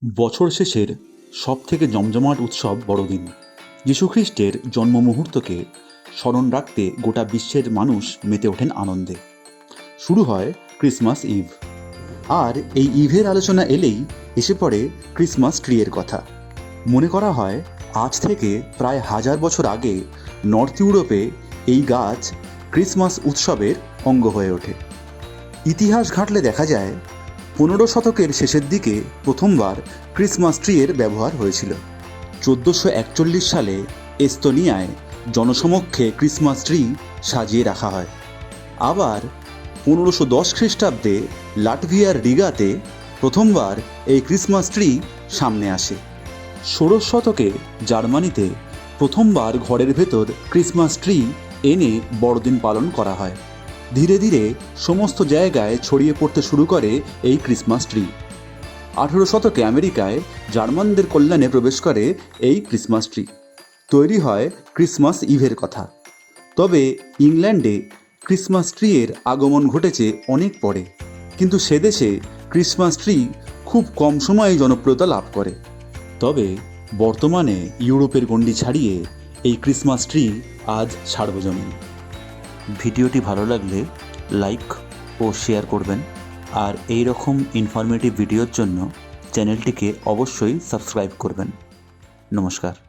বছর শেষের সবথেকে জমজমাট উৎসব বড়দিন। যীশুখ্রিস্টের জন্ম মুহূর্তকে স্মরণ রাখতে গোটা বিশ্বের মানুষ মেতে ওঠেন আনন্দে। শুরু হয় ক্রিসমাস ইভ। আর এই ইভের আলোচনা এলেই এসে পড়ে ক্রিসমাস ট্রিয়ের কথা। মনে করা হয় আজ থেকে প্রায় 1000 বছর আগে নর্থ ইউরোপে এই গাছ ক্রিসমাস উৎসবের অঙ্গ হয়ে ওঠে। ইতিহাস ঘাঁটলে দেখা যায় 15 শতকের শেষের দিকে প্রথমবার ক্রিসমাস ট্রিয়ের ব্যবহার হয়েছিল। 1441 সালে এস্তোনিয়ায় জনসমক্ষে ক্রিসমাস ট্রি সাজিয়ে রাখা হয়। আবার 1510 খ্রিস্টাব্দে লাটভিয়ার রিগাতে প্রথমবার এই ক্রিসমাস ট্রি সামনে আসে। 16 শতকে জার্মানিতে প্রথমবার ঘরের ভেতর ক্রিসমাস ট্রি এনে বড়দিন পালন করা হয়। ধীরে ধীরে সমস্ত জায়গায় ছড়িয়ে পড়তে শুরু করে এই ক্রিসমাস ট্রি। 18 শতকে আমেরিকায় জার্মানদের কল্যাণে প্রবেশ করে এই ক্রিসমাস ট্রি। তৈরি হয় ক্রিসমাস ইভের কথা। তবে ইংল্যান্ডে ক্রিসমাস ট্রিয়ের আগমন ঘটেছে অনেক পরে, কিন্তু সে দেশে ক্রিসমাস ট্রি খুব কম সময়ে জনপ্রিয়তা লাভ করে। তবে বর্তমানে ইউরোপের গণ্ডি ছাড়িয়ে এই ক্রিসমাস ট্রি আজ সার্বজনীন। ভিডিওটি ভালো লাগলে লাইক ও শেয়ার করবেন, আর এই রকম ইনফরমেটিভ ভিডিওর জন্য চ্যানেলটিকে অবশ্যই সাবস্ক্রাইব করবেন। নমস্কার।